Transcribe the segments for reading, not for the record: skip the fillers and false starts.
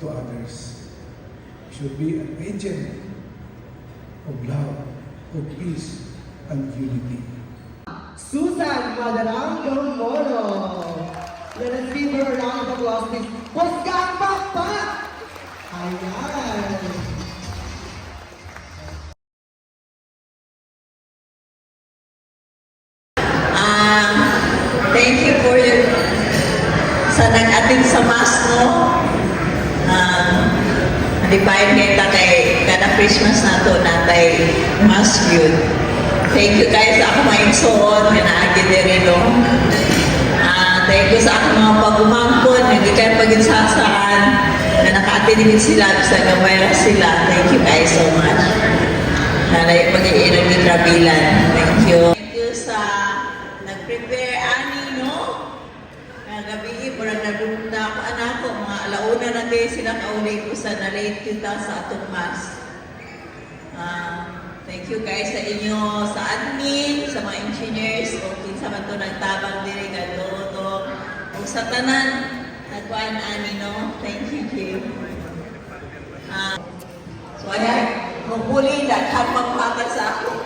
to others. Should be an agent of love, of peace, and unity. Susan Madaranggo Moro. Let us give her a round of applause, please. Pusgang Pakpak! Ayan. Thank you for your sa nag-atid sa mass, no? Nalipayan kita kay kada Christmas na to natay mass yun. Thank you guys sa ako maigsoon, nga naagid rin, no? Thank you sa ako mga pag-umangkon, nagikan pag-insasaan, na naka-atid din sila, sa gamay sila. Thank you guys so much. Nanay pag-iinag ni Trabilan. Thank you. Thank you sa nag-prepare ani, no? Gabi, parang nagpunta ako anak ko, mga alauna na din sila kaulit ko sa na-late kita sa atong mass. Thank you guys sa inyo, sa admin, sa mga engineers, o kinsa man to nagtabang diri gadoto, o sa tanan, nagkuan ani, no? Thank you, Jim. So ayan, hopefully, daghan magpatag sa ako.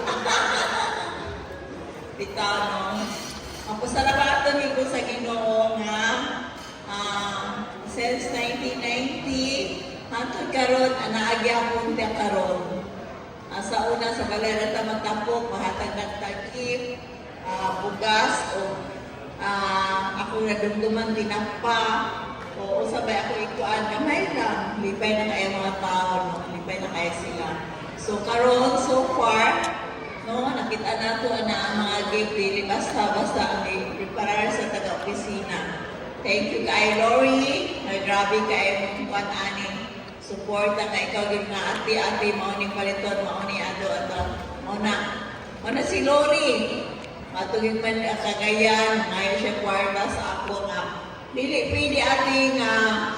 Bitaw, no? Ako sa labaton ko sa Ginoo nga since 1990 hangtod karon anaagi akong tiya karon. Sa una sa balera ta magtapok mahatag nagtagip bugas o ako nadumduman tinapa o sabay ako ikuan gamay lang lipay na kaya mga tao, no? Lipay na kaya sila. So karon so far, no, nakita nato na ang mga gift dili basta ang i-preparar sa taga-opisina. Thank you kay Lori, grabe kay mong aning suporta na ikaw din nga ati mao ni paliton mao ni ato mao na si Lori. Matugig man Cagayan, ngayon siya kwarta sa ako nga dili pwede ati nga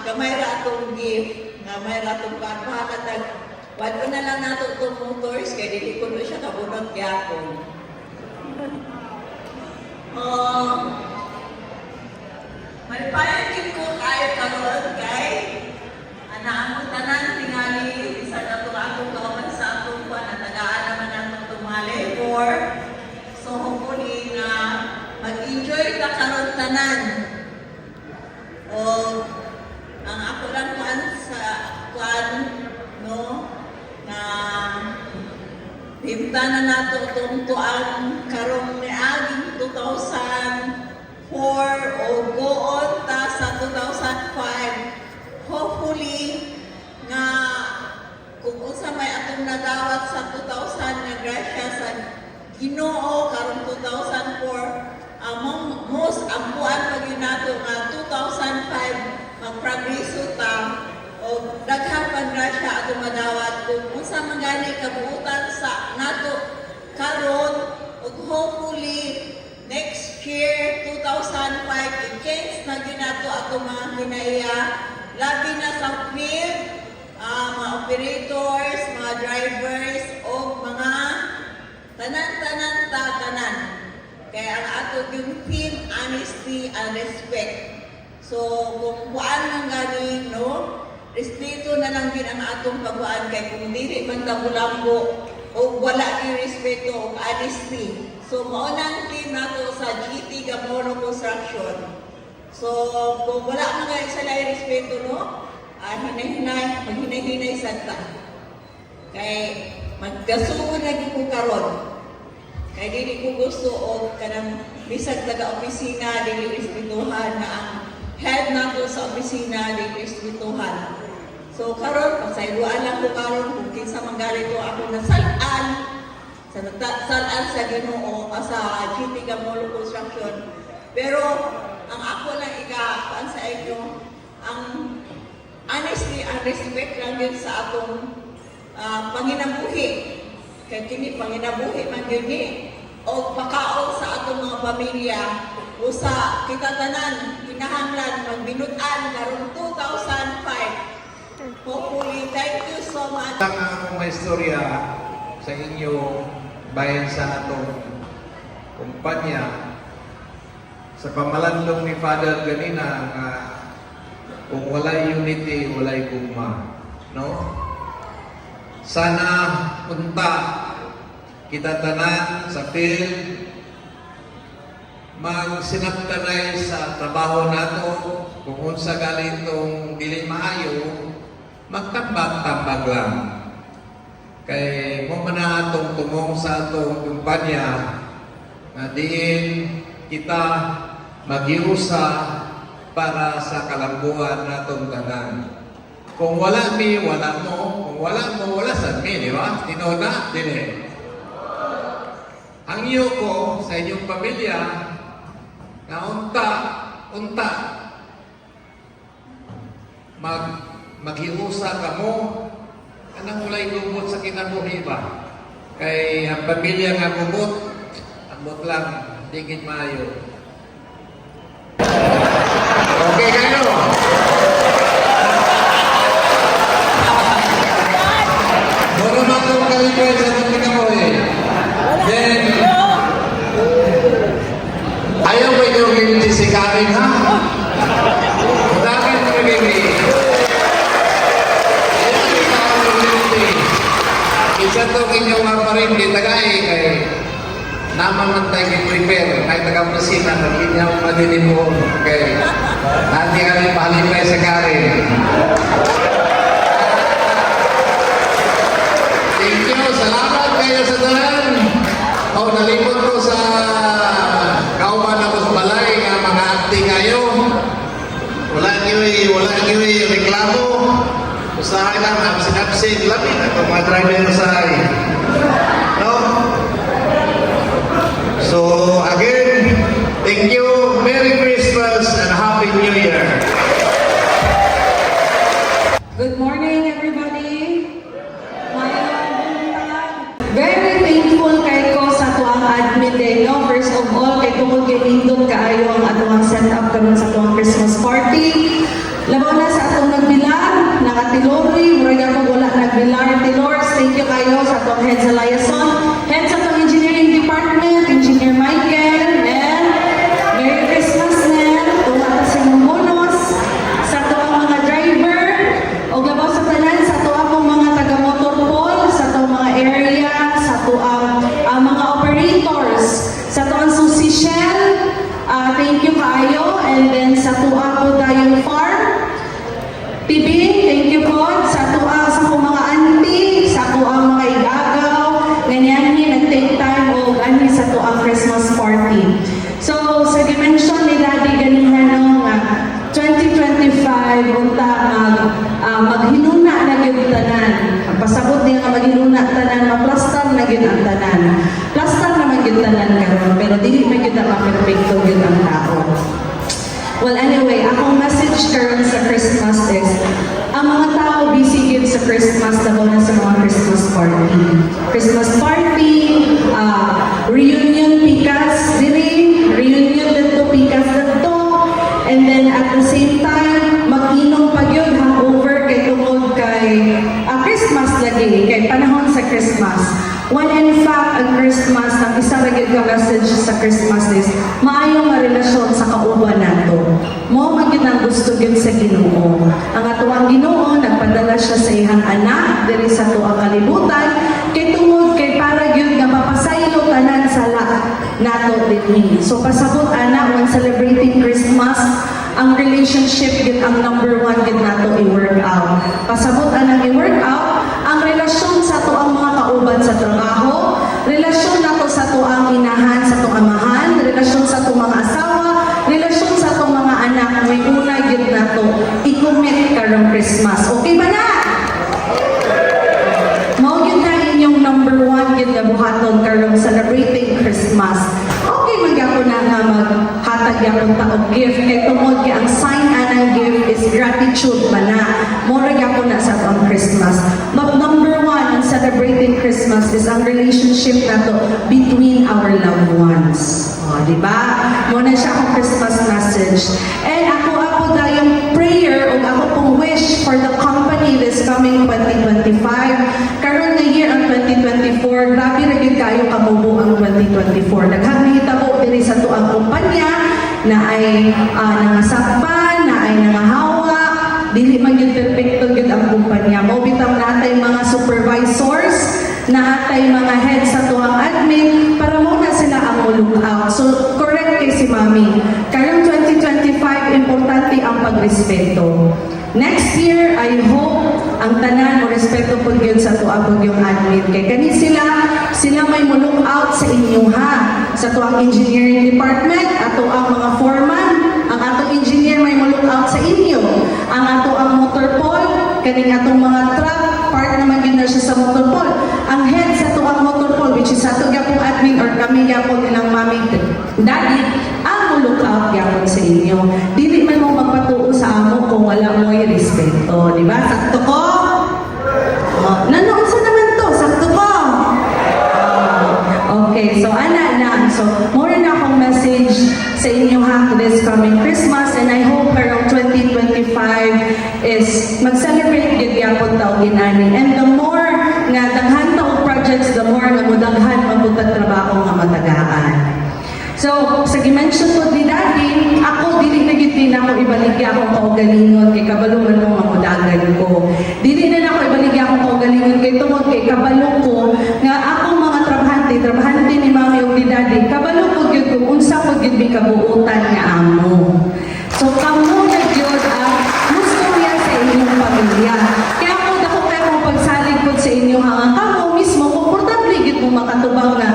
gamay ra atong gift, gamay ra atong pagpahatag. Wala na lang nato itong motors, kaya dili ko na siya kabunot gyapon. Malipayan ko kayo karon kay anaang tanan tingali isa na itong atong kauman sa atong kuwan na tagaan naman atong tumali for so hopefully na mag-enjoy ka karon tanan. Ang ako lang kuwan sa kuwan, no? Himta na nato itong tuang karong niaging 2004 o goon ta sa 2005. Hopefully nga kung unsa may atong nadawat sa 2000 na grasya sa Ginoo karong 2004 most ampuan pag nato nga 2005 magprogreso ta o daghang paggrasya ato madawat kung unsa man gani kabuutan sa nato karon ug hopefully next year 2005 i-change na ginato ato mga kinaiya labi na sa field, mga operators, mga drivers o mga tanan kaya ang ato yung theme honesty and respect. So kung kuan man gani, no, respeto na lang din ang atong pagwaan kay kung dili man ta bulambo o wala ni respeto o honesty. So mao nang team nato sa GT Gamoro Construction. So kung wala man gani sa lay respeto, no, hinay-hinay, maghinay-hinay sad ta. Kay magkasuon lagi ko karon. Kay dili ko gusto og kanang bisag taga-opisina dili respetuhan na ang head nato sa opisina dili respetuhan. So karon pasayloan lang ko karon kung kinsa manggali ko ako nasalan salan sa Ginoo sa GT Gamolo Construction. Pero ang ako lang ika sa inyo ang honesty and respect lang yun sa atong panginabuhi. Kaya kini panginabuhi man yun o pakaon sa atong mga pamilya usa kita tanan kinahanglan magbinutan karong 2005. Hopefully, thank you so much. Ang akong may istorya sa inyo bayan sa atong kumpanya sa pamalandong ni Father ganina nga Kung walay unity, walay gugma. No? Sana punta kita tanan sa field, magsinagtanay sa trabaho nato, kung unsa galing tong dili maayo, magtambag-tambag lang. Kay mo man na atong tumong sa atong kumpanya, na diin kita maghiusa para sa kalambuan natong tanan. Kung wala mi, wala mo. Kung wala mo, wala sa mi, di ba? Tinona, dili. Ang iyo ko sa inyong pamilya, na unta, maghiusa ka mo, anang ulay gumot sa kinabuhi ba? Kay ang pamilya nga gumot, ambot lang, digit maayo. Okay kayo? Moro man itong kalipay sa itong kinabuhi. Then, ayaw ba ito yung sisikarin, ha? Dami ito nagiging. Isa itong inyong maparin, di tagay kay naman man tayo prepare, kahit taga-presina, nag-inyaw madinin mo, kay nanti kami palipay sa karin. Thank you, salamat kayo sa tanan. Nalipot ko sa kauban ako sa balay nga mga acting kayo. Wala niyo reklamo. Usahay lang, absin-absin, labi na itong mga driver usahay. No? So, again, thank you. Merry Christmas and Happy New Year. Good morning, everybody. Very thankful kay ko sa tuang admin day, no? First of all, kay tungod kay Indot kaayo ang atong set-up karon sa tuang Christmas party. Labaw na sa atong nagbilar, nakatilori, murag ako wala nagbilar, tilors. Thank you kayo sa atong head sa liaison, head sa atong engineering department, Engineer Michael, and Merry Christmas, Nel. Tuwa sa inyong bonus, sa tuang mga driver, o labaw sa tanan, sa tuang mga taga-motor pool, sa tuang mga area, sa tuang mga operators, sa tuang Susi Shell, thank you kayo, and then sa tuang Udayon Farm, Tibing, thank you po sa tuang sa kong mga auntie, sa tuang mga igagaw, ganyan nag-take time o ani sa tuang Christmas party. So, sa dimension ni Daddy ganihan nga 2025 unta maghinuna na gyud tanan. Pasabot niya nga maghinuna tanan, maplastar na gyud ang tanan. Plastar naman gyud tanan karon, pero dili man gyud ma-perfecto gyud ang tao. Well, anyway, akong message karon sa Christmas is, ang mga tao busy gyud sa Christmas, labaw na sa mga Christmas party. Christmas party, reunion pikas diri, reunion dito pikas dito, and then at the same time, mag-inom pa gyud hangover kay tungod kay Christmas lagi, kay panahon sa Christmas. When in fact, ang Christmas, ang isa ra gyud ka message sa Christmas is, maayo nga relasyon sa kauban nato. Mo magid ang gusto gyud sa Ginoo. Ang atuang Ginoo nagpadala siya sa iyang anak diri sa tuang kalibutan kay tungod kay para gyud nga mapasaylo tanan sala nato dinhi. So pasabot ana when celebrating Christmas, ang relationship gyud ang number 1 gyud nato i-work out. Pasabot anang i-work out ang relasyon sa tuang mga kauban sa trabaho, relasyon nato sa tuang inahan, sa tuang amahan, relasyon sa tuang mga asawa, relasyon sa tuang mga anak, may una gyud nato i-commit karong Christmas. Okay ba na? Mao gyud na inyong number 1 gyud nga buhaton karong celebrating Christmas. Okay man gyapon na nga maghatag gyapon ta og gift kay tungod kay ang sign anang gift is gratitude ba na. Mora gyapon na sa atong Christmas. But number 1 in celebrating Christmas is ang relationship nato between our loved ones. Di ba? Muna siya akong Christmas message. And ako dayong prayer o ako pong wish for the company this coming 2025. Karon nga year ang 2024, grabe ra gyud kayo kamubo ang 2024. Daghang nahitabo diri sa tuang kumpanya na ay nangasakpan, na ay nangahawa, gid perfecto gid ang kumpanya. Mao bitaw natay mga supervisors, natay mga head sa tuwang admin para mo na sila ang look out. So correct kay si Mami. Karong 2025 importante ang pagrespeto. Next year, I hope ang tanan mo respeto po yun sa tuwa po yung admin. Kay kani sila may look out sa inyo ha. Sa tuwang engineering department, ato ang mga foreman, ang atong engineer may look out sa inyo. Ang ato ang motor pool, kaning atong mga truck, part naman yun na siya sa motor pool. Ang head sa tuwang motor pool, which is ato gyapong admin or kami gyapon nilang mami, daddy, ang look out gyapon sa inyo. Dili man mo magpatuo sa amo kung wala mo respeto, di ba? Sakto ko? Nanoon sa naman to, sakto ko? Okay, so ana lang. So, more na akong message sa inyo ha this coming Christmas, and I hope around 2025 is mag-celebrate gid gyapon taog ginani. And the more nga daghan taog projects, the more nga mudaghan magutag trabaho nga matagaan. So, sa gimension po ni Daddy, ako dili na gid din ako ibaligya akong kaugalingon kay kabalo man mo mamudagan ko. Dili na ako ibaligya akong kaugalingon kay tungod kay kabalo ko nga akong mga trabahante ni Mami ug ni Daddy, kabalo ko gyud kung unsa ko gyud mi kabuutan nga amo. So, kamo na gyud ang gusto niya sa inyong pamilya. Kaya ako dako kay akong pagsalig pod sa inyo nga kamo mismo komportable gyud mo makatubang na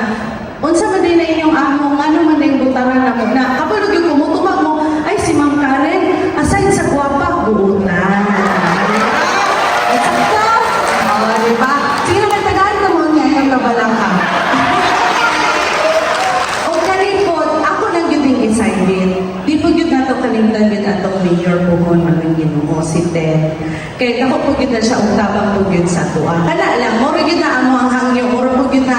unsa man din na inyong amo, ano man din butaran na mo, na kapag yung kumutubag mo, ay si Ma'am Karen, aside sa guwapa, buutan. Sakto? O, diba? Sino may tagaan ka mo niya yung kabalang ka? O kalipot, ako lang yun yung excited. Di po yun nato kalimtan yun atong mayor puhon ang Ginoo, si Ted. Kaya ako po yun na siya ugtabang po yun sa tuwa. Kana lang, moro yun na amo ang hangyo, moro po yun na